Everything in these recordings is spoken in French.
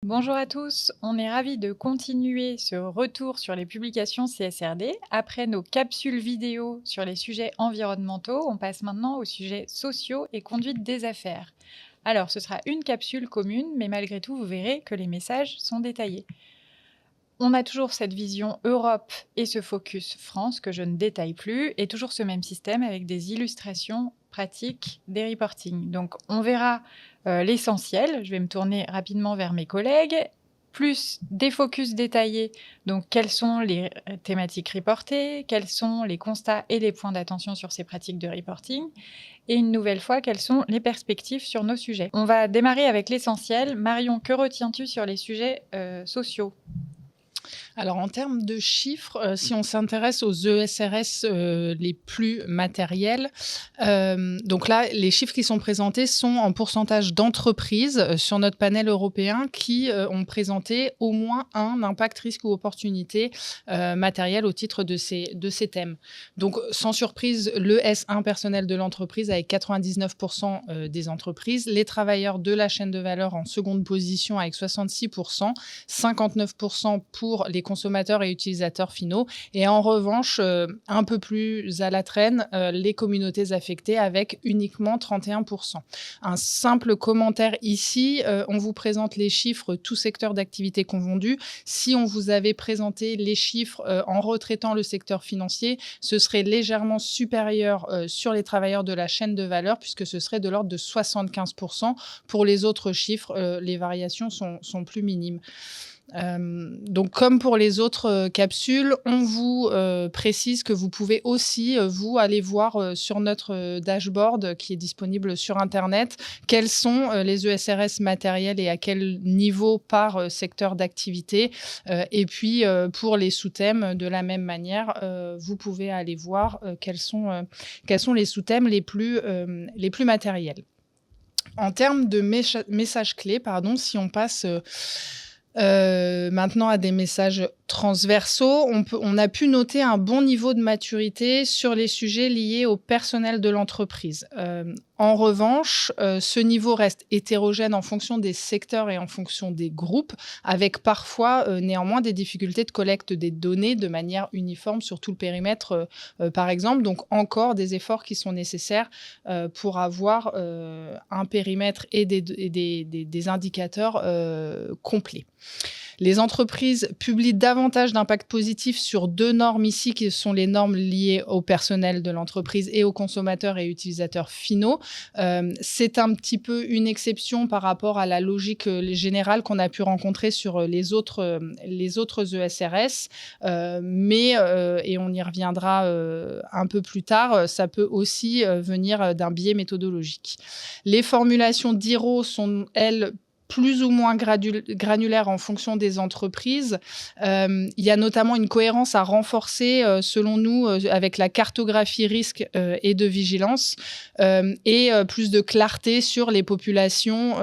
Bonjour à tous, on est ravis de continuer ce retour sur les publications CSRD. Après nos capsules vidéo sur les sujets environnementaux, on passe maintenant aux sujets sociaux et conduite des affaires. Alors, ce sera une capsule commune, mais malgré tout, vous verrez que les messages sont détaillés. On a toujours cette vision Europe et ce focus France que je ne détaille plus, et toujours ce même système avec des illustrations pratiques des reporting. Donc on verra l'essentiel, je vais me tourner rapidement vers mes collègues, plus des focus détaillés, donc quelles sont les thématiques reportées, quels sont les constats et les points d'attention sur ces pratiques de reporting, et une nouvelle fois, quelles sont les perspectives sur nos sujets. On va démarrer avec l'essentiel. Marion, que retiens-tu sur les sujets sociaux ? Alors, en termes de chiffres, si on s'intéresse aux ESRS les plus matériels, donc là, les chiffres qui sont présentés sont en pourcentage d'entreprises sur notre panel européen qui ont présenté au moins un impact, risque ou opportunité matériel au titre de ces thèmes. Donc, sans surprise, le S1 personnel de l'entreprise avec 99% des entreprises, les travailleurs de la chaîne de valeur en seconde position avec 66%, 59% pour les consommateurs et utilisateurs finaux. Et en revanche, un peu plus à la traîne, les communautés affectées avec uniquement 31%. Un simple commentaire ici, on vous présente les chiffres, tous secteurs d'activité confondus. Si on vous avait présenté les chiffres en retraitant le secteur financier, ce serait légèrement supérieur sur les travailleurs de la chaîne de valeur, puisque ce serait de l'ordre de 75%. Pour les autres chiffres, les variations sont plus minimes. Donc, comme pour les autres capsules, on vous précise que vous pouvez aussi, vous, aller voir sur notre dashboard qui est disponible sur Internet, quels sont les ESRS matériels et à quel niveau par secteur d'activité. Et puis, pour les sous-thèmes, de la même manière, vous pouvez aller voir quels sont les sous-thèmes les plus matériels. En termes de messages clés, si on passe maintenant à des messages transversaux, on a pu noter un bon niveau de maturité sur les sujets liés au personnel de l'entreprise. En revanche, ce niveau reste hétérogène en fonction des secteurs et en fonction des groupes, avec parfois néanmoins des difficultés de collecte des données de manière uniforme sur tout le périmètre, par exemple. Donc encore des efforts qui sont nécessaires pour avoir un périmètre et des indicateurs complets. Les entreprises publient davantage d'impact positif sur deux normes ici, qui sont les normes liées au personnel de l'entreprise et aux consommateurs et utilisateurs finaux. C'est un petit peu une exception par rapport à la logique générale qu'on a pu rencontrer sur les autres ESRS. Et on y reviendra un peu plus tard, ça peut aussi venir d'un biais méthodologique. Les formulations d'IRO sont, elles, plus ou moins granulaire en fonction des entreprises. Il y a notamment une cohérence à renforcer, selon nous, avec la cartographie risque et de vigilance, et plus de clarté sur les populations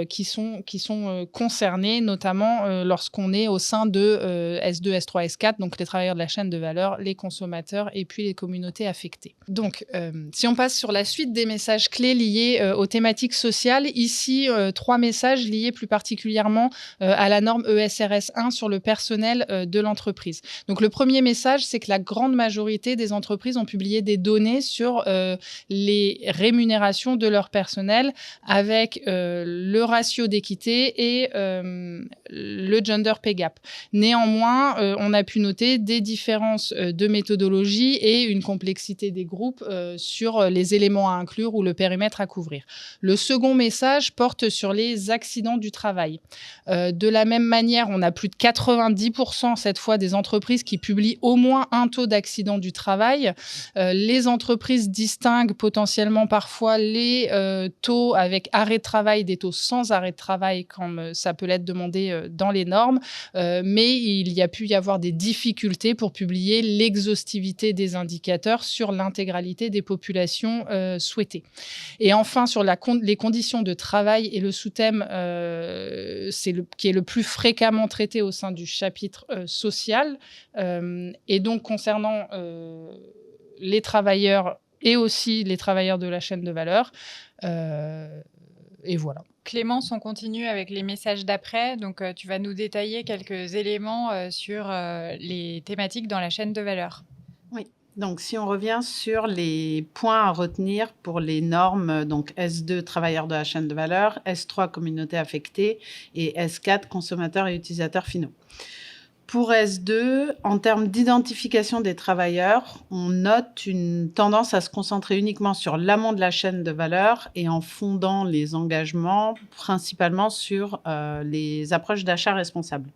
qui sont concernées, notamment lorsqu'on est au sein de S2, S3, S4, donc les travailleurs de la chaîne de valeur, les consommateurs et puis les communautés affectées. Donc, si on passe sur la suite des messages clés liés aux thématiques sociales, ici, 3 messages liés plus particulièrement à la norme ESRS 1 sur le personnel de l'entreprise. Donc, le premier message, c'est que la grande majorité des entreprises ont publié des données sur les rémunérations de leur personnel avec le ratio d'équité et le gender pay gap. Néanmoins, on a pu noter des différences de méthodologie et une complexité des groupes sur les éléments à inclure ou le périmètre à couvrir. Le second message porte sur les accidents du travail. De la même manière, on a plus de 90% cette fois des entreprises qui publient au moins un taux d'accident du travail. Les entreprises distinguent potentiellement parfois les taux avec arrêt de travail des taux sans arrêt de travail, comme ça peut l'être demandé dans les normes, mais il y a pu y avoir des difficultés pour publier l'exhaustivité des indicateurs sur l'intégralité des populations souhaitées. Et enfin, sur les conditions de travail et le sous-thème qui est le plus fréquemment traité au sein du chapitre social, et donc concernant les travailleurs et aussi les travailleurs de la chaîne de valeur. et voilà. Clémence, on continue avec les messages d'après. Donc, tu vas nous détailler quelques éléments sur les thématiques dans la chaîne de valeur. Oui. Donc, si on revient sur les points à retenir pour les normes, donc S2, travailleurs de la chaîne de valeur, S3, communauté affectée, et S4, consommateurs et utilisateurs finaux. Pour S2, en termes d'identification des travailleurs, on note une tendance à se concentrer uniquement sur l'amont de la chaîne de valeur et en fondant les engagements principalement sur les approches d'achat responsable.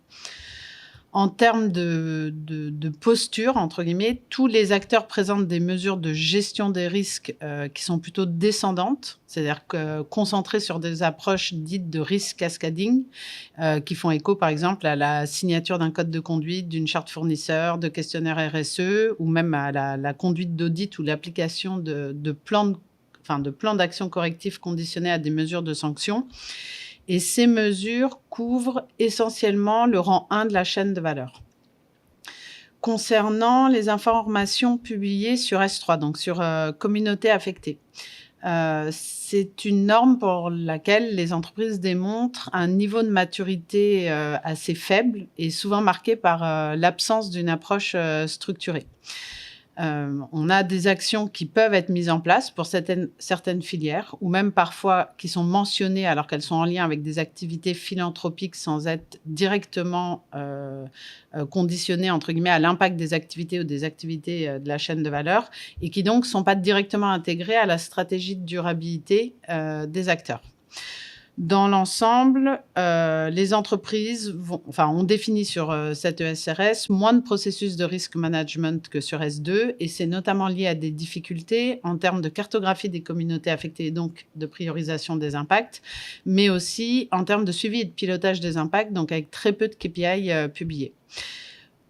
En termes de posture, entre guillemets, tous les acteurs présentent des mesures de gestion des risques qui sont plutôt descendantes, c'est-à-dire concentrées sur des approches dites de risk cascading, qui font écho, par exemple, à la signature d'un code de conduite, d'une charte fournisseur, de questionnaire RSE, ou même à la conduite d'audit ou l'application de plans d'action correctifs conditionnés à des mesures de sanctions. Et ces mesures couvrent essentiellement le rang 1 de la chaîne de valeur. Concernant les informations publiées sur S3, donc sur communauté affectée, c'est une norme pour laquelle les entreprises démontrent un niveau de maturité assez faible et souvent marqué par l'absence d'une approche structurée. On a des actions qui peuvent être mises en place pour certaines filières ou même parfois qui sont mentionnées alors qu'elles sont en lien avec des activités philanthropiques sans être directement conditionnées entre guillemets à l'impact des activités ou des activités de la chaîne de valeur et qui donc ne sont pas directement intégrées à la stratégie de durabilité des acteurs. Dans l'ensemble, les entreprises ont défini sur cette ESRS moins de processus de risk management que sur S2 et c'est notamment lié à des difficultés en termes de cartographie des communautés affectées et donc de priorisation des impacts, mais aussi en termes de suivi et de pilotage des impacts, donc avec très peu de KPI publiés.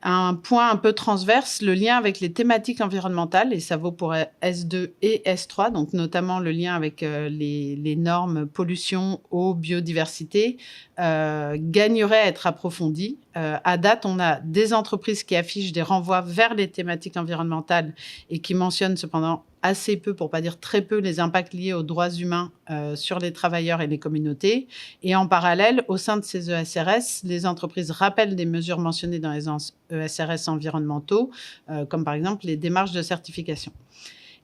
Un point un peu transverse, le lien avec les thématiques environnementales, et ça vaut pour S2 et S3, donc notamment le lien avec les normes pollution, eau, biodiversité, gagnerait à être approfondi. À date, on a des entreprises qui affichent des renvois vers les thématiques environnementales et qui mentionnent cependant assez peu, pour ne pas dire très peu, les impacts liés aux droits humains sur les travailleurs et les communautés. Et en parallèle, au sein de ces ESRS, les entreprises rappellent des mesures mentionnées dans les ESRS environnementaux, comme par exemple les démarches de certification.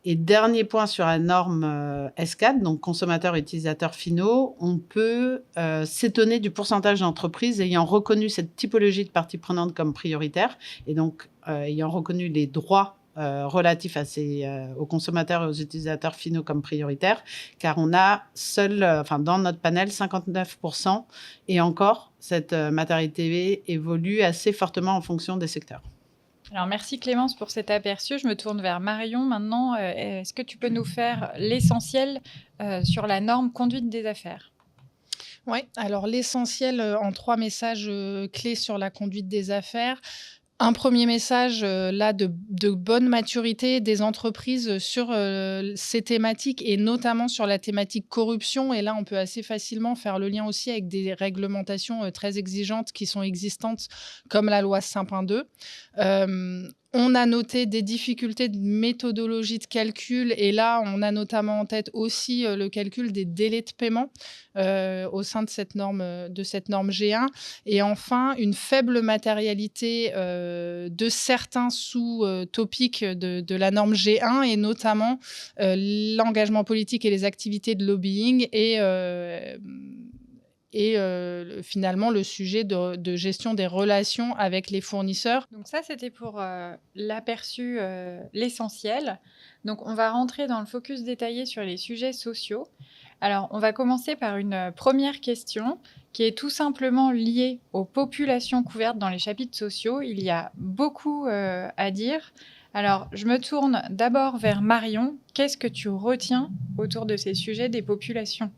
Et dernier point sur la norme S4, donc consommateurs et utilisateurs finaux, on peut s'étonner du pourcentage d'entreprises ayant reconnu cette typologie de parties prenantes comme prioritaire et donc ayant reconnu les droits relatifs aux consommateurs et aux utilisateurs finaux comme prioritaires, car on a dans notre panel 59%, et encore, cette matérialité évolue assez fortement en fonction des secteurs. Alors, merci Clémence pour cet aperçu. Je me tourne vers Marion maintenant. Est-ce que tu peux nous faire l'essentiel sur la norme conduite des affaires ? Oui, alors l'essentiel en 3 messages clés sur la conduite des affaires. Un premier message là de bonne maturité des entreprises sur ces thématiques et notamment sur la thématique corruption. Et là, on peut assez facilement faire le lien aussi avec des réglementations très exigeantes qui sont existantes, comme la loi Sapin 2. On a noté des difficultés de méthodologie de calcul et là, on a notamment en tête aussi le calcul des délais de paiement au sein de cette norme G1. Et enfin, une faible matérialité de certains sous-topics de la norme G1 et notamment l'engagement politique et les activités de lobbying et finalement le sujet de gestion des relations avec les fournisseurs. Donc ça, c'était pour l'aperçu, l'essentiel. Donc on va rentrer dans le focus détaillé sur les sujets sociaux. Alors, on va commencer par une première question qui est tout simplement liée aux populations couvertes dans les chapitres sociaux. Il y a beaucoup à dire. Alors, je me tourne d'abord vers Marion. Qu'est-ce que tu retiens autour de ces sujets des populations ?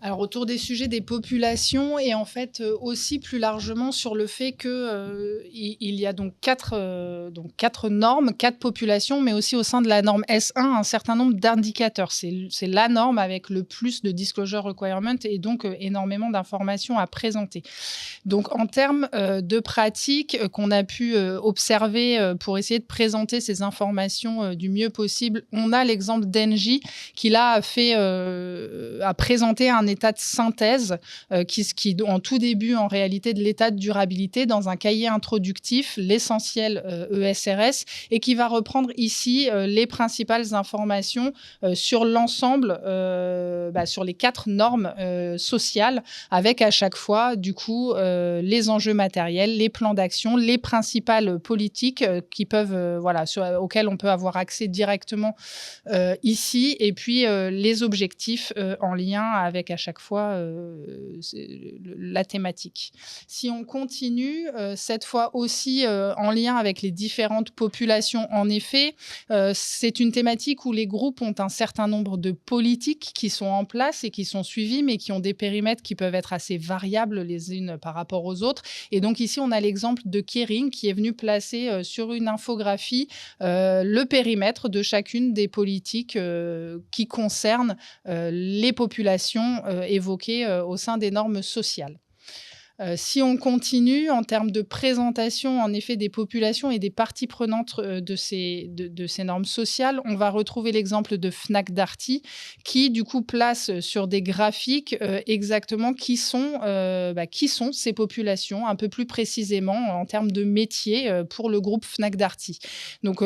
Alors autour des sujets des populations et en fait, aussi plus largement sur le fait que, il y a donc 4 normes, 4 populations, mais aussi au sein de la norme S1, un certain nombre d'indicateurs. C'est la norme avec le plus de disclosure requirement et donc, énormément d'informations à présenter. Donc en termes, de pratiques, qu'on a pu, observer, pour essayer de présenter ces informations, du mieux possible, on a l'exemple d'Engie qui là a présenté un état de synthèse, qui en tout début en réalité de l'état de durabilité dans un cahier introductif, l'essentiel, ESRS et qui va reprendre ici, les principales informations, sur l'ensemble, sur les 4 normes, sociales avec à chaque fois du coup, les enjeux matériels, les plans d'action, les principales politiques, qui peuvent, auxquelles on peut avoir accès directement, ici et puis, les objectifs, en lien avec à chaque fois, la thématique. Si on continue, cette fois aussi, en lien avec les différentes populations, en effet, c'est une thématique où les groupes ont un certain nombre de politiques qui sont en place et qui sont suivies, mais qui ont des périmètres qui peuvent être assez variables les unes par rapport aux autres. Et donc ici, on a l'exemple de Kering qui est venu placer sur une infographie le périmètre de chacune des politiques qui concernent les populations évoquées au sein des normes sociales. Si on continue en termes de présentation, en effet, des populations et des parties prenantes de ces normes sociales, on va retrouver l'exemple de Fnac Darty qui, du coup, place sur des graphiques exactement qui sont ces populations, un peu plus précisément en termes de métiers pour le groupe Fnac Darty. Donc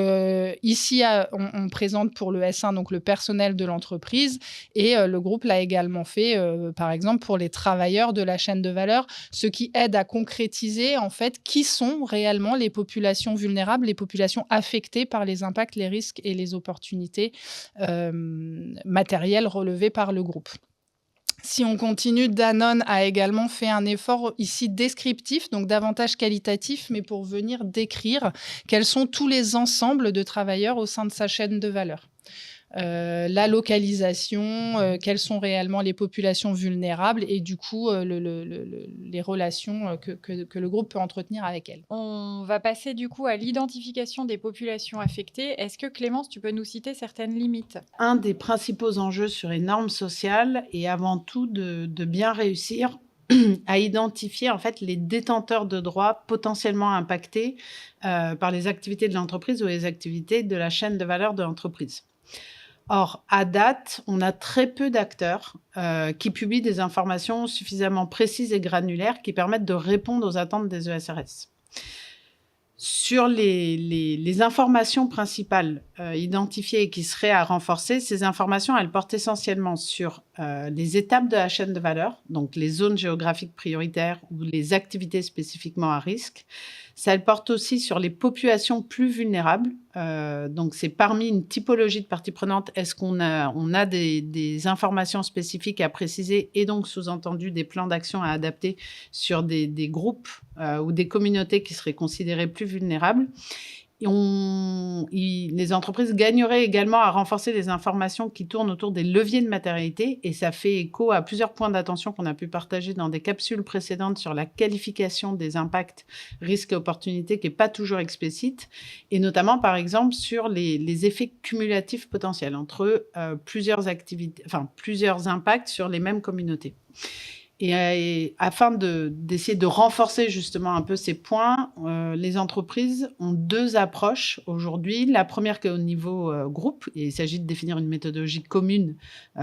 ici, on présente pour le S1 donc le personnel de l'entreprise et le groupe l'a également fait, par exemple, pour les travailleurs de la chaîne de valeur, ce qui aide à concrétiser en fait qui sont réellement les populations vulnérables, les populations affectées par les impacts, les risques et les opportunités matérielles relevées par le groupe. Si on continue, Danone a également fait un effort ici descriptif, donc davantage qualitatif, mais pour venir décrire quels sont tous les ensembles de travailleurs au sein de sa chaîne de valeur. La localisation, quelles sont réellement les populations vulnérables et du coup les relations que le groupe peut entretenir avec elles. On va passer du coup à l'identification des populations affectées. Est-ce que Clémence, tu peux nous citer certaines limites? Un des principaux enjeux sur les normes sociales est avant tout de bien réussir à identifier en fait les détenteurs de droits potentiellement impactés par les activités de l'entreprise ou les activités de la chaîne de valeur de l'entreprise. Or, à date, on a très peu d'acteurs qui publient des informations suffisamment précises et granulaires qui permettent de répondre aux attentes des ESRS. Sur les informations principales identifiées et qui seraient à renforcer, ces informations, elles portent essentiellement sur les étapes de la chaîne de valeur, donc les zones géographiques prioritaires ou les activités spécifiquement à risque. Ça porte aussi sur les populations plus vulnérables. Donc, c'est parmi une typologie de parties prenantes, est-ce qu'on a des informations spécifiques à préciser et donc, sous-entendu, des plans d'action à adapter sur des groupes ou des communautés qui seraient considérées plus vulnérables. Les entreprises gagneraient également à renforcer les informations qui tournent autour des leviers de matérialité et ça fait écho à plusieurs points d'attention qu'on a pu partager dans des capsules précédentes sur la qualification des impacts, risques et opportunités qui n'est pas toujours explicite et notamment par exemple sur les effets cumulatifs potentiels entre plusieurs impacts sur les mêmes communautés. Et afin d'essayer de renforcer justement un peu ces points, les entreprises ont 2 approches aujourd'hui. La première qui est au niveau groupe, et il s'agit de définir une méthodologie commune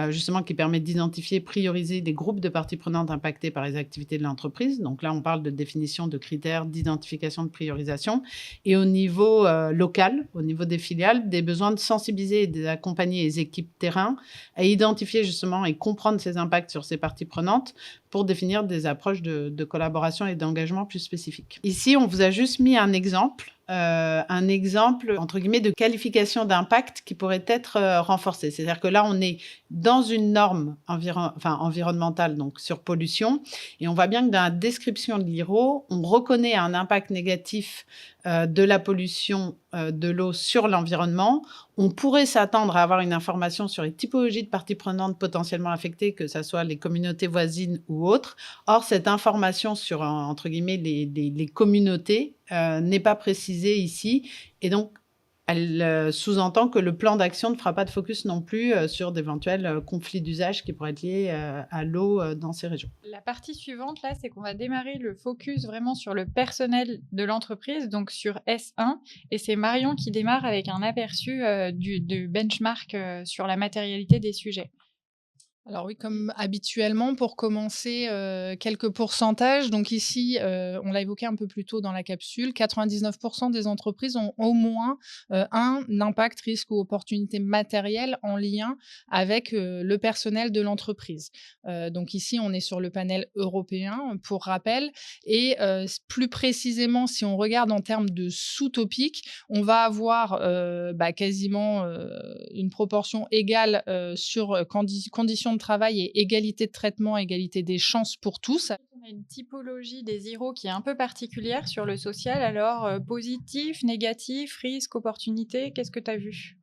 justement qui permet d'identifier, prioriser des groupes de parties prenantes impactées par les activités de l'entreprise. Donc là, on parle de définition de critères, d'identification, de priorisation. Et au niveau local, au niveau des filiales, des besoins de sensibiliser et d'accompagner les équipes terrain à identifier justement et comprendre ces impacts sur ces parties prenantes pour définir des approches de collaboration et d'engagement plus spécifiques. Ici, on vous a juste mis un exemple entre guillemets de qualification d'impact qui pourrait être renforcé. C'est-à-dire que là, on est dans une norme environnementale, donc sur pollution, et on voit bien que dans la description de l'IRO, on reconnaît un impact négatif de la pollution de l'eau sur l'environnement, on pourrait s'attendre à avoir une information sur les typologies de parties prenantes potentiellement affectées, que ça soit les communautés voisines ou autres. Or, cette information sur, entre guillemets, les communautés n'est pas précisée ici et donc elle sous-entend que le plan d'action ne fera pas de focus non plus sur d'éventuels conflits d'usage qui pourraient être liés à l'eau dans ces régions. La partie suivante, là, c'est qu'on va démarrer le focus vraiment sur le personnel de l'entreprise, donc sur S1. Et c'est Marion qui démarre avec un aperçu du benchmark sur la matérialité des sujets. Alors oui, comme habituellement, pour commencer, quelques pourcentages. Donc ici, on l'a évoqué un peu plus tôt dans la capsule, 99 des entreprises ont au moins, un impact, risque ou opportunité matérielle en lien avec, le personnel de l'entreprise. Donc ici, on est sur le panel européen, pour rappel et plus précisément, si on regarde en termes de sous-topics, on va avoir, quasiment, une proportion égale, sur, conditions de travail et égalité de traitement, égalité des chances pour tous. On a une typologie des zéros qui est un peu particulière sur le social. Alors, positif, négatif, risque, opportunité, qu'est-ce que tu as vu?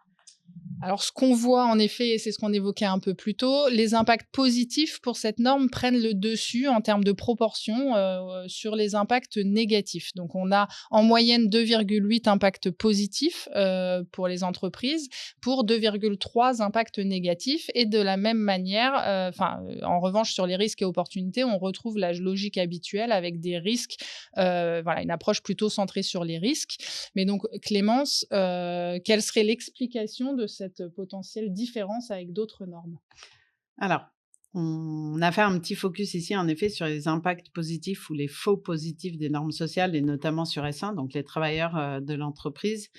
Alors, ce qu'on voit en effet, et c'est ce qu'on évoquait un peu plus tôt, les impacts positifs pour cette norme prennent le dessus en termes de proportion sur les impacts négatifs. Donc, on a en moyenne 2,8 impacts positifs pour les entreprises pour 2,3 impacts négatifs. Et de la même manière, en revanche, sur les risques et opportunités, on retrouve la logique habituelle avec des risques, une approche plutôt centrée sur les risques. Mais donc, Clémence, quelle serait l'explication de cette potentielle différence avec d'autres normes? Alors, on a fait un petit focus ici, en effet, sur les impacts positifs ou les faux positifs des normes sociales et notamment sur S1, donc les travailleurs de l'entreprise,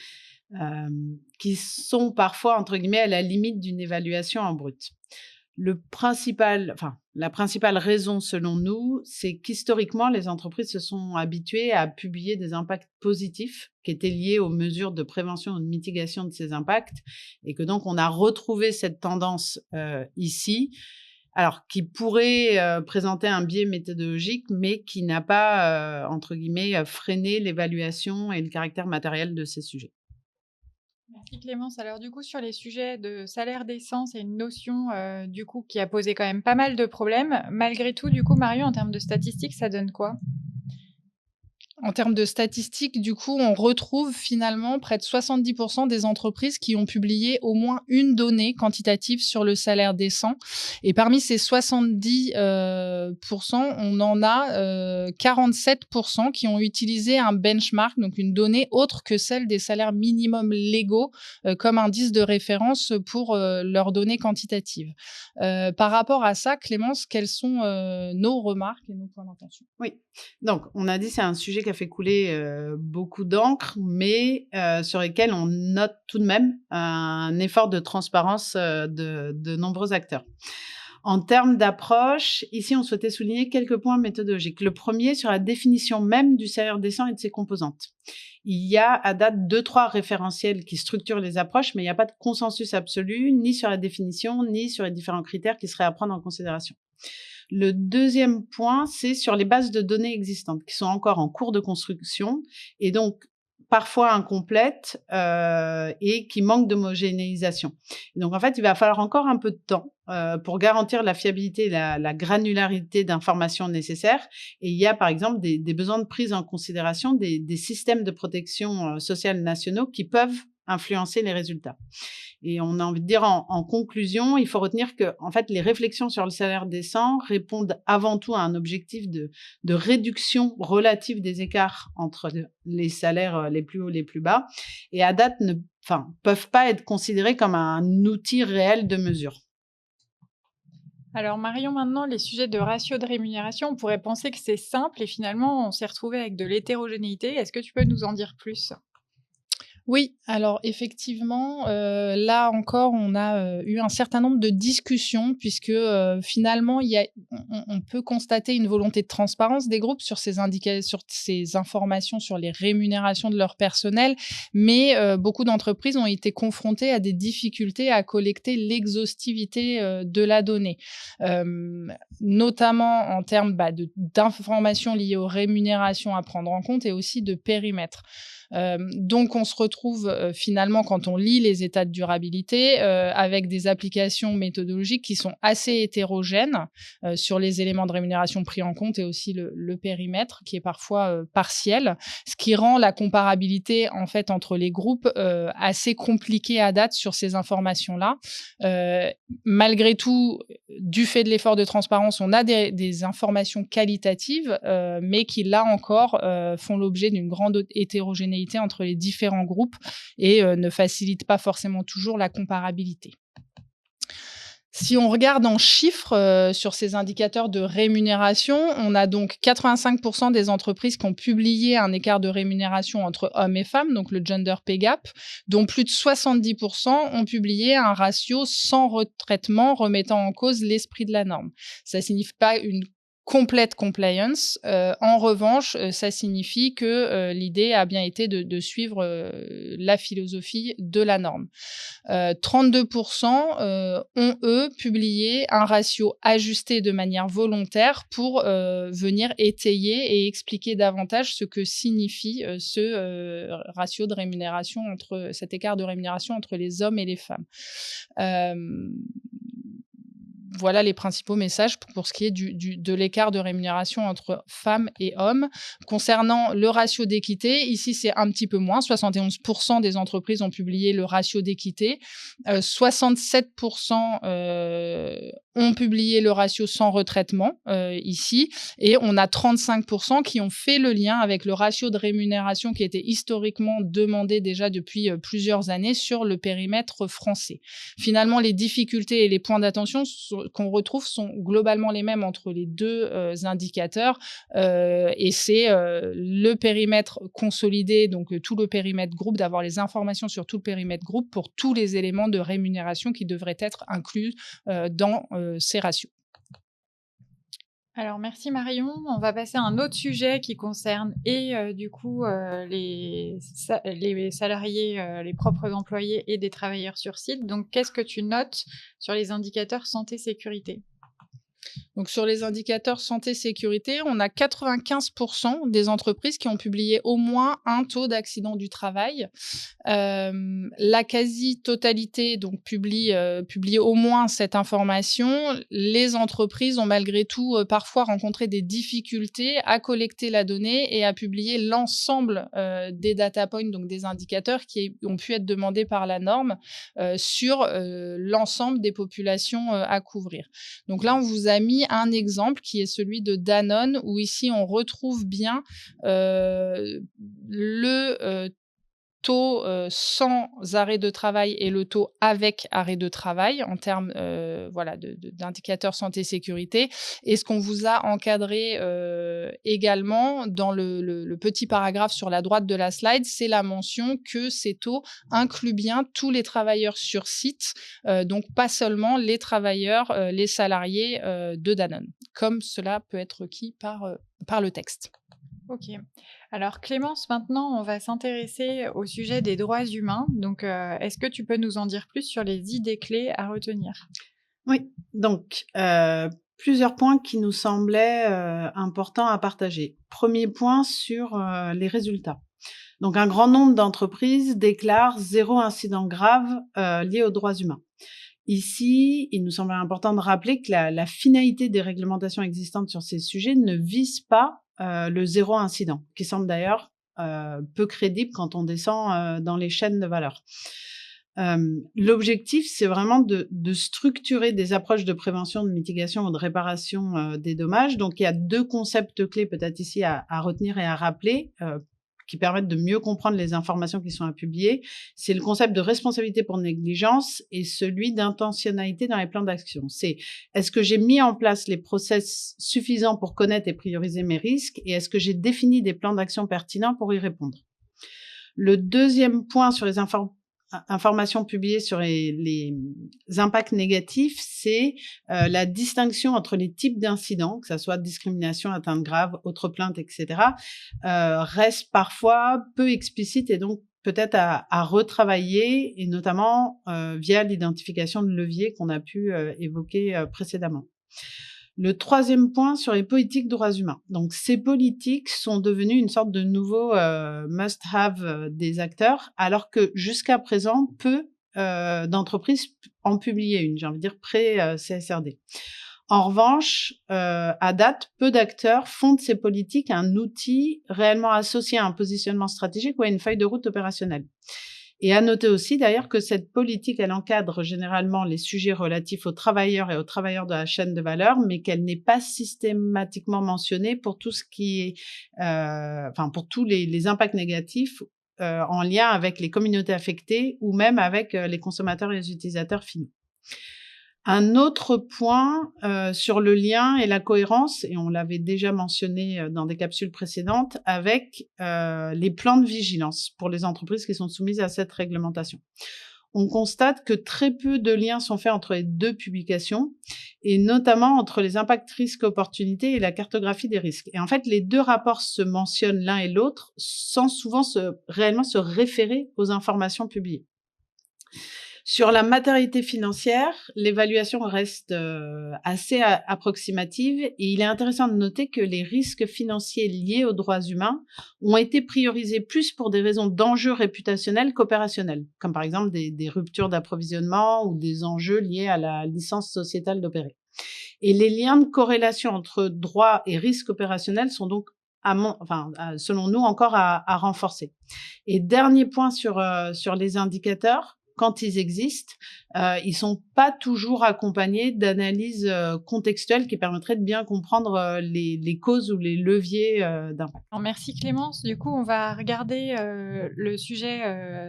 qui sont parfois, entre guillemets, à la limite d'une évaluation en brut. La principale raison, selon nous, c'est qu'historiquement, les entreprises se sont habituées à publier des impacts positifs qui étaient liés aux mesures de prévention ou de mitigation de ces impacts et que donc on a retrouvé cette tendance ici, alors qui pourrait présenter un biais méthodologique, mais qui n'a pas, entre guillemets, freiné l'évaluation et le caractère matériel de ces sujets. Merci Clémence. Alors du coup, sur les sujets de salaire décent, c'est une notion du coup qui a posé quand même pas mal de problèmes. Malgré tout, du coup, Marion, en termes de statistiques, ça donne quoi? En termes de statistiques, du coup, on retrouve finalement près de 70 des entreprises qui ont publié au moins une donnée quantitative sur le salaire décent. Et parmi ces 70 on en a 47 qui ont utilisé un benchmark, donc une donnée autre que celle des salaires minimums légaux, comme indice de référence pour leurs données quantitatives. Par rapport à ça, Clémence, quelles sont nos remarques et nos points d'intention? Oui, donc on a dit c'est un sujet qui a fait couler beaucoup d'encre, mais sur lesquels on note tout de même un effort de transparence de nombreux acteurs. En termes d'approche, ici, on souhaitait souligner quelques points méthodologiques. Le premier, sur la définition même du salaire décent et de ses composantes. Il y a à date 2-3 référentiels qui structurent les approches, mais il n'y a pas de consensus absolu, ni sur la définition, ni sur les différents critères qui seraient à prendre en considération. Le deuxième point, c'est sur les bases de données existantes qui sont encore en cours de construction et donc parfois incomplètes et qui manquent d'homogénéisation. Donc en fait, il va falloir encore un peu de temps pour garantir la fiabilité et la granularité d'informations nécessaires. Et il y a par exemple des besoins de prise en considération des systèmes de protection sociale nationaux qui peuvent influencer les résultats. Et on a envie de dire en conclusion, il faut retenir que en fait, les réflexions sur le salaire décent répondent avant tout à un objectif de réduction relative des écarts entre les salaires les plus hauts et les plus bas et à date peuvent pas être considérés comme un outil réel de mesure. Alors Marion, maintenant, les sujets de ratio de rémunération, on pourrait penser que c'est simple et finalement, on s'est retrouvé avec de l'hétérogénéité. Est-ce que tu peux nous en dire plus? Oui, alors effectivement, là encore, on a, eu un certain nombre de discussions puisque, finalement, il y a on peut constater une volonté de transparence des groupes sur sur ces informations sur les rémunérations de leur personnel, mais, beaucoup d'entreprises ont été confrontées à des difficultés à collecter l'exhaustivité, de la donnée. Notamment en termes, d'informations liées aux rémunérations à prendre en compte et aussi de périmètre. Donc, on se retrouve finalement, quand on lit les états de durabilité, avec des applications méthodologiques qui sont assez hétérogènes sur les éléments de rémunération pris en compte et aussi le périmètre qui est parfois partiel, ce qui rend la comparabilité en fait entre les groupes assez compliquée à date sur ces informations-là. Malgré tout, du fait de l'effort de transparence, on a des informations qualitatives, mais qui là encore font l'objet d'une grande hétérogénéité entre les différents groupes et ne facilitent pas forcément toujours la comparabilité. Si on regarde en chiffres sur ces indicateurs de rémunération, on a donc 85% des entreprises qui ont publié un écart de rémunération entre hommes et femmes, donc le gender pay gap, dont plus de 70% ont publié un ratio sans retraitement remettant en cause l'esprit de la norme. Ça signifie pas une complète compliance. En revanche, ça signifie que l'idée a bien été de suivre la philosophie de la norme. 32% ont, eux, publié un ratio ajusté de manière volontaire pour venir étayer et expliquer davantage ce que signifie ce ratio de rémunération cet écart de rémunération entre les hommes et les femmes. Voilà les principaux messages pour ce qui est de l'écart de rémunération entre femmes et hommes. Concernant le ratio d'équité, ici, c'est un petit peu moins. 71% des entreprises ont publié le ratio d'équité. 67% ont publié le ratio sans retraitement ici. Et on a 35% qui ont fait le lien avec le ratio de rémunération qui était historiquement demandé déjà depuis plusieurs années sur le périmètre français. Finalement, les difficultés et les points d'attention qu'on retrouve sont globalement les mêmes entre les deux indicateurs et c'est le périmètre consolidé, donc tout le périmètre groupe, d'avoir les informations sur tout le périmètre groupe pour tous les éléments de rémunération qui devraient être inclus dans ces ratios. Alors merci Marion. On va passer à un autre sujet qui concerne du coup les salariés, les propres employés et des travailleurs sur site. Donc qu'est-ce que tu notes sur les indicateurs santé-sécurité ? Donc, sur les indicateurs santé-sécurité, on a 95% des entreprises qui ont publié au moins un taux d'accident du travail. La quasi-totalité donc publie au moins cette information. Les entreprises ont malgré tout parfois rencontré des difficultés à collecter la donnée et à publier l'ensemble des data points, donc des indicateurs qui ont pu être demandés par la norme sur l'ensemble des populations à couvrir. Donc là, on vous a mis un exemple qui est celui de Danone, où ici on retrouve bien le taux sans arrêt de travail et le taux avec arrêt de travail en termes d'indicateurs santé-sécurité. Et ce qu'on vous a encadré également dans le petit paragraphe sur la droite de la slide, c'est la mention que ces taux incluent bien tous les travailleurs sur site, donc pas seulement les travailleurs, les salariés de Danone, comme cela peut être requis par le texte. Ok. Alors Clémence, maintenant, on va s'intéresser au sujet des droits humains. Donc, est-ce que tu peux nous en dire plus sur les idées clés à retenir ? Oui, donc plusieurs points qui nous semblaient importants à partager. Premier point sur les résultats. Donc, un grand nombre d'entreprises déclarent 0 incident grave lié aux droits humains. Ici, il nous semblait important de rappeler que la finalité des réglementations existantes sur ces sujets ne vise pas le 0 incident, qui semble d'ailleurs peu crédible quand on descend dans les chaînes de valeur. L'objectif, c'est vraiment de structurer des approches de prévention, de mitigation ou de réparation des dommages. Donc, il y a 2 concepts clés peut-être ici à retenir et à rappeler qui permettent de mieux comprendre les informations qui sont à publier. C'est le concept de responsabilité pour négligence et celui d'intentionnalité dans les plans d'action. C'est est-ce que j'ai mis en place les process suffisants pour connaître et prioriser mes risques et est-ce que j'ai défini des plans d'action pertinents pour y répondre. Le deuxième point sur les informations publiées sur les impacts négatifs, c'est la distinction entre les types d'incidents, que ce soit discrimination, atteinte grave, autres plaintes, etc., reste parfois peu explicite et donc peut-être à retravailler, et notamment via l'identification de leviers qu'on a pu évoquer précédemment. Le troisième point sur les politiques droits humains. Donc, ces politiques sont devenues une sorte de nouveau must-have des acteurs, alors que jusqu'à présent, peu d'entreprises en publiaient une, j'ai envie de dire pré-CSRD. En revanche, à date, peu d'acteurs font de ces politiques un outil réellement associé à un positionnement stratégique ou à une feuille de route opérationnelle. Et à noter aussi d'ailleurs que cette politique, elle encadre généralement les sujets relatifs aux travailleurs et aux travailleurs de la chaîne de valeur, mais qu'elle n'est pas systématiquement mentionnée pour tout ce qui est, pour tous les impacts négatifs en lien avec les communautés affectées ou même avec les consommateurs et les utilisateurs finaux. Un autre point sur le lien et la cohérence, et on l'avait déjà mentionné dans des capsules précédentes, avec les plans de vigilance pour les entreprises qui sont soumises à cette réglementation. On constate que très peu de liens sont faits entre les deux publications, et notamment entre les impacts risques-opportunités et la cartographie des risques. Et en fait, les deux rapports se mentionnent l'un et l'autre sans souvent réellement se référer aux informations publiées. Sur la matérialité financière, l'évaluation reste assez approximative et il est intéressant de noter que les risques financiers liés aux droits humains ont été priorisés plus pour des raisons d'enjeux réputationnels qu'opérationnels, comme par exemple des ruptures d'approvisionnement ou des enjeux liés à la licence sociétale d'opérer. Et les liens de corrélation entre droits et risques opérationnels sont donc selon nous, encore à renforcer. Et dernier point sur les indicateurs, quand ils existent, ils sont pas toujours accompagnés d'analyses contextuelles qui permettraient de bien comprendre les causes ou les leviers d'impact. Merci Clémence. Du coup, on va regarder le sujet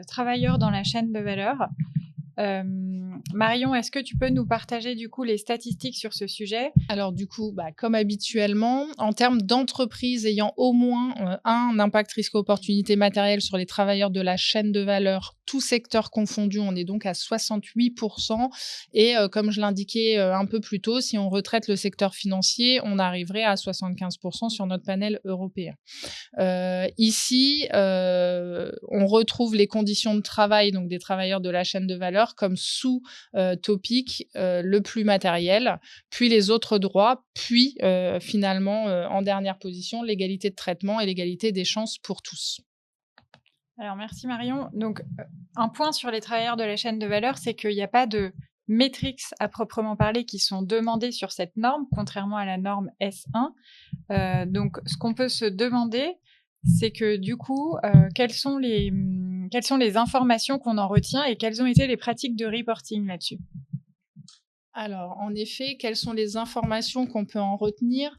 travailleurs dans la chaîne de valeur. Marion, est-ce que tu peux nous partager du coup les statistiques sur ce sujet? Alors du coup, comme habituellement, en termes d'entreprises ayant au moins un impact risque-opportunité matériel sur les travailleurs de la chaîne de valeur, tout secteur confondu, on est donc à 68%. Et comme je l'indiquais un peu plus tôt, si on retraite le secteur financier, on arriverait à 75% sur notre panel européen. Ici, on retrouve les conditions de travail donc des travailleurs de la chaîne de valeur comme sous-topic le plus matériel, puis les autres droits, puis finalement, en dernière position, l'égalité de traitement et l'égalité des chances pour tous. Alors merci Marion. Donc un point sur les travailleurs de la chaîne de valeur, c'est qu'il n'y a pas de métriques à proprement parler qui sont demandées sur cette norme, contrairement à la norme S1. Donc ce qu'on peut se demander, c'est que du coup, quelles sont les informations qu'on en retient et quelles ont été les pratiques de reporting là-dessus? Alors, en effet, quelles sont les informations qu'on peut en retenir?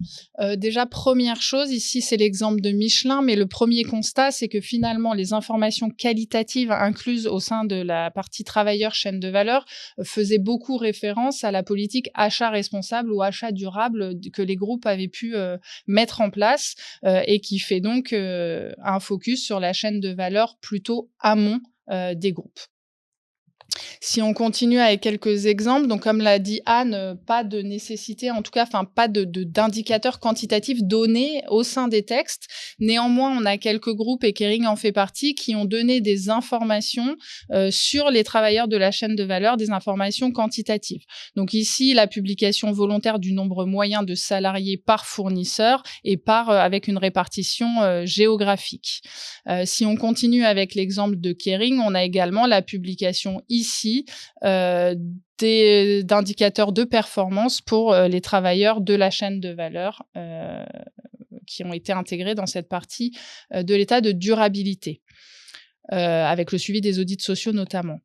Déjà, première chose, ici, c'est l'exemple de Michelin, mais le premier constat, c'est que finalement, les informations qualitatives incluses au sein de la partie travailleurs chaîne de valeur faisaient beaucoup référence à la politique achat responsable ou achat durable que les groupes avaient pu mettre en place et qui fait donc un focus sur la chaîne de valeur plutôt amont des groupes. Si on continue avec quelques exemples, donc comme l'a dit Anne, pas de nécessité, en tout cas, pas d'indicateurs quantitatifs donnés au sein des textes. Néanmoins, on a quelques groupes, et Kering en fait partie, qui ont donné des informations sur les travailleurs de la chaîne de valeur, des informations quantitatives. Donc ici, la publication volontaire du nombre moyen de salariés par fournisseur et avec une répartition géographique. Si on continue avec l'exemple de Kering, on a également la publication ici d'indicateurs de performance pour les travailleurs de la chaîne de valeur qui ont été intégrés dans cette partie de l'état de durabilité, avec le suivi des audits sociaux notamment.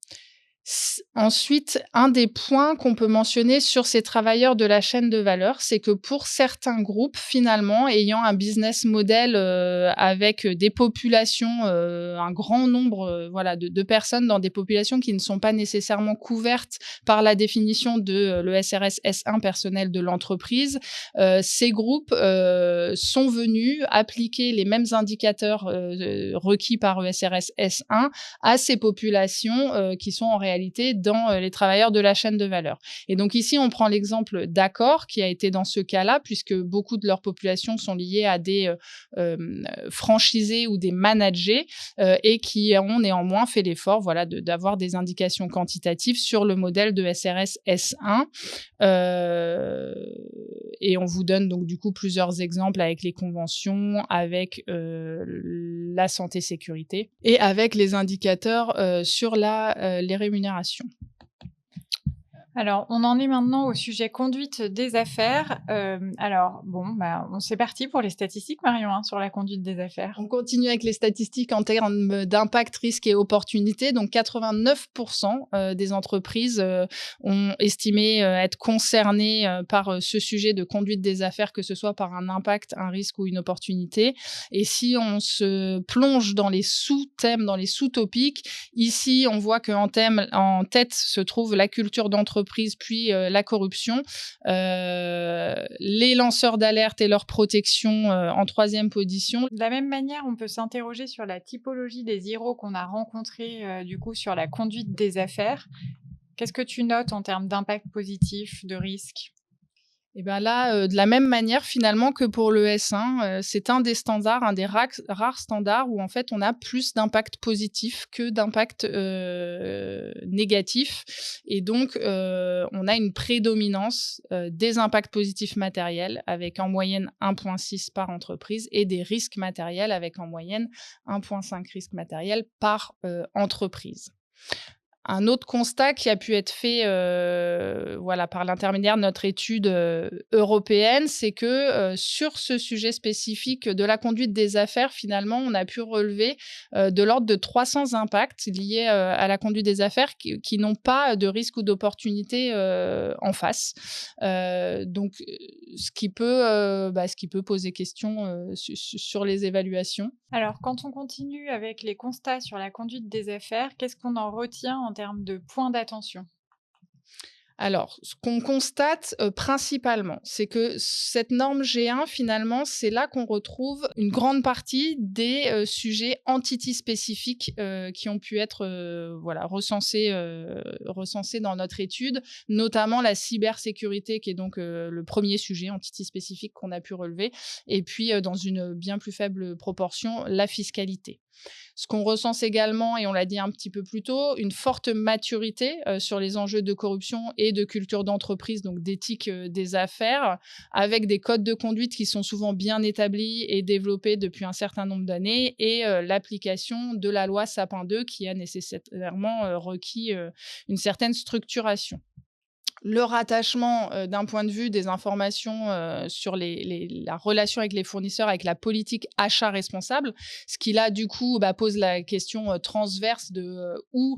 Ensuite, un des points qu'on peut mentionner sur ces travailleurs de la chaîne de valeur, c'est que pour certains groupes, finalement, ayant un business model avec des populations, un grand nombre de personnes dans des populations qui ne sont pas nécessairement couvertes par la définition de l'ESRS S1 personnel de l'entreprise, ces groupes sont venus appliquer les mêmes indicateurs requis par ESRS S1 à ces populations qui sont en réalité dans les travailleurs de la chaîne de valeur. Et donc ici, on prend l'exemple d'Accor, qui a été dans ce cas-là, puisque beaucoup de leur population sont liées à des franchisés ou des managers et qui ont néanmoins fait l'effort d'avoir des indications quantitatives sur le modèle de SRS S1. Et on vous donne donc du coup plusieurs exemples avec les conventions, avec la santé-sécurité et avec les indicateurs sur les rémunérations. Alors, on en est maintenant au sujet conduite des affaires. Alors, bon, c'est parti pour les statistiques, Marion, hein, sur la conduite des affaires. On continue avec les statistiques en termes d'impact, risque et opportunité. Donc, 89% des entreprises ont estimé être concernées par ce sujet de conduite des affaires, que ce soit par un impact, un risque ou une opportunité. Et si on se plonge dans les sous-thèmes, dans les sous-topics, ici, on voit qu'en tête se trouve la culture d'entreprise, puis la corruption, les lanceurs d'alerte et leur protection en troisième position. De la même manière, on peut s'interroger sur la typologie des IRO qu'on a rencontrés du coup sur la conduite des affaires. Qu'est-ce que tu notes en termes d'impact positif, de risque ? Et bien là, de la même manière finalement que pour le S1, c'est un des standards, un des rares standards où en fait on a plus d'impact positif que d'impact négatif. Et donc on a une prédominance des impacts positifs matériels avec en moyenne 1,6 par entreprise et des risques matériels avec en moyenne 1,5 risques matériels par entreprise. Un autre constat qui a pu être fait par l'intermédiaire de notre étude européenne, c'est que sur ce sujet spécifique de la conduite des affaires, finalement, on a pu relever de l'ordre de 300 impacts liés à la conduite des affaires qui n'ont pas de risque ou d'opportunité en face. Donc, ce qui peut poser question sur les évaluations. Alors, quand on continue avec les constats sur la conduite des affaires, qu'est-ce qu'on en retient en termes de points d'attention ? Alors, ce qu'on constate principalement, c'est que cette norme G1, finalement, c'est là qu'on retrouve une grande partie des sujets entity spécifiques qui ont pu être recensés dans notre étude, notamment la cybersécurité, qui est donc le premier sujet entity spécifique qu'on a pu relever, et puis dans une bien plus faible proportion, la fiscalité. Ce qu'on recense également, et on l'a dit un petit peu plus tôt, une forte maturité sur les enjeux de corruption et de culture d'entreprise, donc d'éthique des affaires, avec des codes de conduite qui sont souvent bien établis et développés depuis un certain nombre d'années, et l'application de la loi Sapin 2 qui a nécessairement requis une certaine structuration. Le rattachement d'un point de vue des informations sur la relation avec les fournisseurs, avec la politique achat responsable, ce qui là, du coup, pose la question transverse de où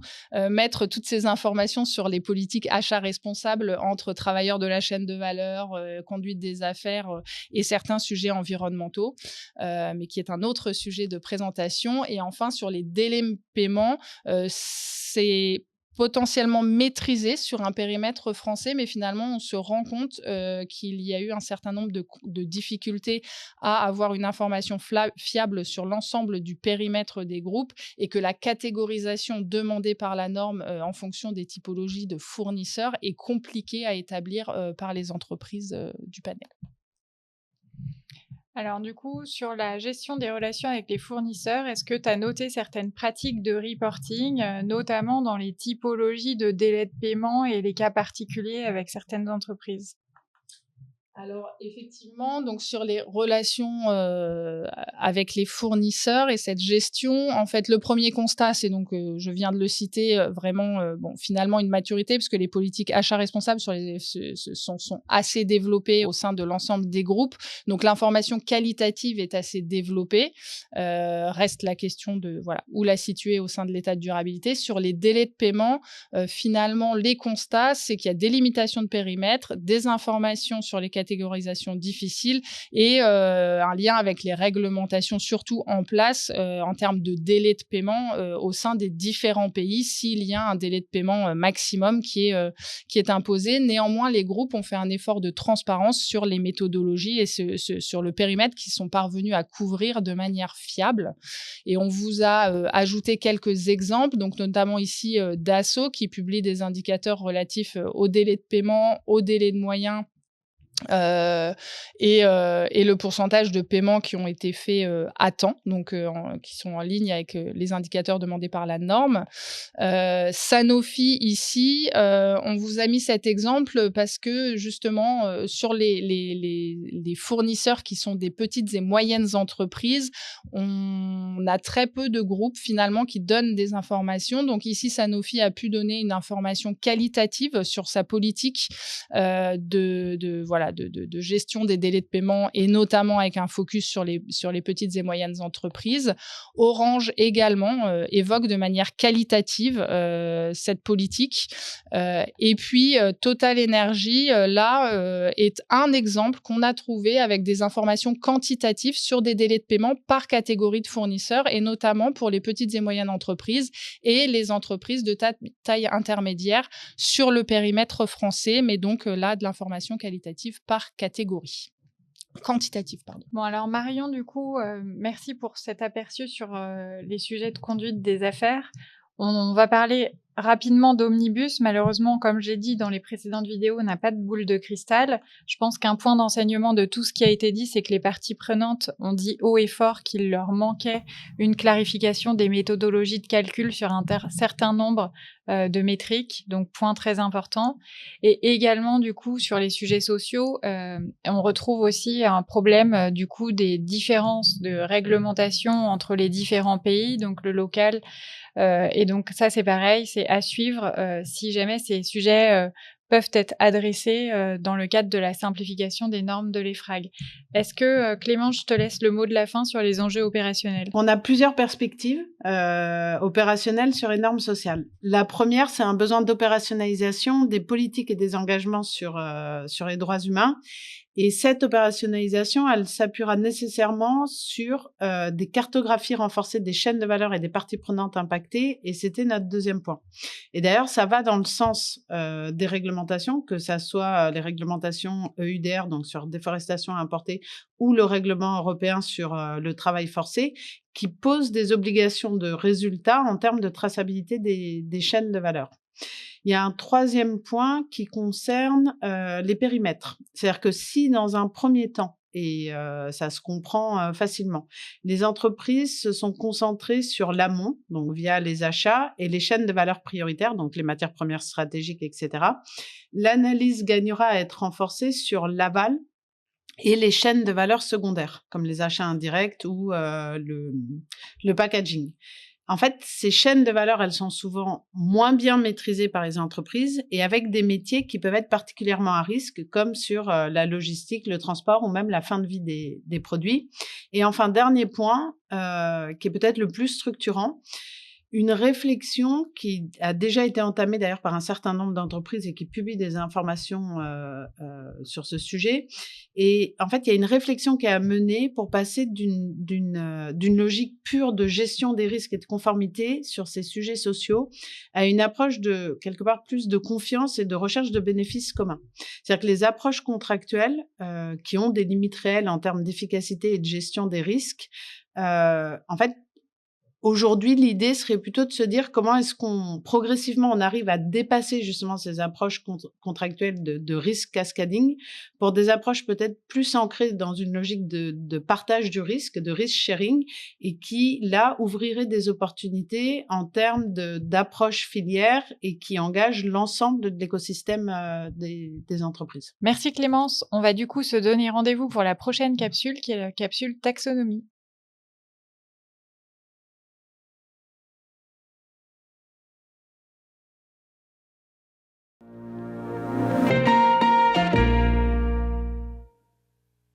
mettre toutes ces informations sur les politiques achat responsables entre travailleurs de la chaîne de valeur, conduite des affaires et certains sujets environnementaux, mais qui est un autre sujet de présentation. Et enfin, sur les délais de paiement, c'est potentiellement maîtrisé sur un périmètre français, mais finalement, on se rend compte qu'il y a eu un certain nombre de difficultés à avoir une information fiable sur l'ensemble du périmètre des groupes et que la catégorisation demandée par la norme en fonction des typologies de fournisseurs est compliquée à établir par les entreprises du panel. Alors du coup, sur la gestion des relations avec les fournisseurs, est-ce que tu as noté certaines pratiques de reporting, notamment dans les typologies de délais de paiement et les cas particuliers avec certaines entreprises ? Alors effectivement, donc sur les relations avec les fournisseurs et cette gestion, en fait, le premier constat, c'est donc, je viens de le citer, vraiment, finalement une maturité, puisque les politiques achats responsables sont assez développées au sein de l'ensemble des groupes. Donc l'information qualitative est assez développée. Reste la question de où la situer au sein de l'état de durabilité. Sur les délais de paiement, finalement, les constats, c'est qu'il y a des limitations de périmètre, des informations sur les catégorisation difficile et un lien avec les réglementations surtout en place en termes de délai de paiement au sein des différents pays s'il y a un délai de paiement maximum qui est imposé. Néanmoins, les groupes ont fait un effort de transparence sur les méthodologies et sur le périmètre qu'ils sont parvenus à couvrir de manière fiable. Et on vous a ajouté quelques exemples, donc notamment ici Dassault qui publie des indicateurs relatifs au délai de paiement, au délai de moyens Et le pourcentage de paiements qui ont été faits à temps, donc qui sont en ligne avec les indicateurs demandés par la norme. Sanofi ici, on vous a mis cet exemple parce que justement sur les fournisseurs qui sont des petites et moyennes entreprises, on a très peu de groupes finalement qui donnent des informations. Donc ici, Sanofi a pu donner une information qualitative sur sa politique de gestion des délais de paiement et notamment avec un focus sur les petites et moyennes entreprises. Orange également évoque de manière qualitative cette politique. Et puis Total Energy, est un exemple qu'on a trouvé avec des informations quantitatives sur des délais de paiement par catégorie de fournisseurs et notamment pour les petites et moyennes entreprises et les entreprises de taille intermédiaire sur le périmètre français, mais donc là, de l'information qualitative par catégorie. Quantitative, pardon. Bon, alors Marion, du coup, merci pour cet aperçu sur les sujets de conduite des affaires. On va parler rapidement d'Omnibus. Malheureusement, comme j'ai dit dans les précédentes vidéos, on n'a pas de boule de cristal. Je pense qu'un point d'enseignement de tout ce qui a été dit, c'est que les parties prenantes ont dit haut et fort qu'il leur manquait une clarification des méthodologies de calcul sur un certain nombre de métriques, donc point très important. Et également, du coup, sur les sujets sociaux, on retrouve aussi un problème, du coup, des différences de réglementation entre les différents pays, donc le local. Et donc ça, c'est pareil, c'est à suivre si jamais ces sujets peuvent être adressés dans le cadre de la simplification des normes de l'EFRAG. Est-ce que, Clément, je te laisse le mot de la fin sur les enjeux opérationnels? On a plusieurs perspectives opérationnelles sur les normes sociales. La première, c'est un besoin d'opérationnalisation des politiques et des engagements sur les droits humains. Et cette opérationnalisation, elle s'appuiera nécessairement sur des cartographies renforcées des chaînes de valeur et des parties prenantes impactées, et c'était notre deuxième point. Et d'ailleurs, ça va dans le sens des réglementations, que ça soit les réglementations EUDR, donc sur déforestation importée, ou le règlement européen sur le travail forcé, qui pose des obligations de résultats en termes de traçabilité des chaînes de valeur. Il y a un troisième point qui concerne les périmètres. C'est-à-dire que si dans un premier temps, et ça se comprend facilement, les entreprises se sont concentrées sur l'amont, donc via les achats, et les chaînes de valeur prioritaires, donc les matières premières stratégiques, etc., l'analyse gagnera à être renforcée sur l'aval et les chaînes de valeur secondaires, comme les achats indirects ou le packaging. En fait, ces chaînes de valeur, elles sont souvent moins bien maîtrisées par les entreprises et avec des métiers qui peuvent être particulièrement à risque, comme sur la logistique, le transport ou même la fin de vie des produits. Et enfin, dernier point, qui est peut-être le plus structurant, une réflexion qui a déjà été entamée d'ailleurs par un certain nombre d'entreprises et qui publient des informations sur ce sujet. Et en fait, il y a une réflexion qui est à mener pour passer d'une logique pure de gestion des risques et de conformité sur ces sujets sociaux à une approche de, quelque part, plus de confiance et de recherche de bénéfices communs. C'est-à-dire que les approches contractuelles qui ont des limites réelles en termes d'efficacité et de gestion des risques, en fait, aujourd'hui, l'idée serait plutôt de se dire comment est-ce qu'on progressivement on arrive à dépasser justement ces approches contractuelles de risk cascading pour des approches peut-être plus ancrées dans une logique de partage du risque, de risk sharing, et qui là ouvriraient des opportunités en termes d'approche filière et qui engagent l'ensemble de l'écosystème des entreprises. Merci Clémence. On va du coup se donner rendez-vous pour la prochaine capsule qui est la capsule taxonomie.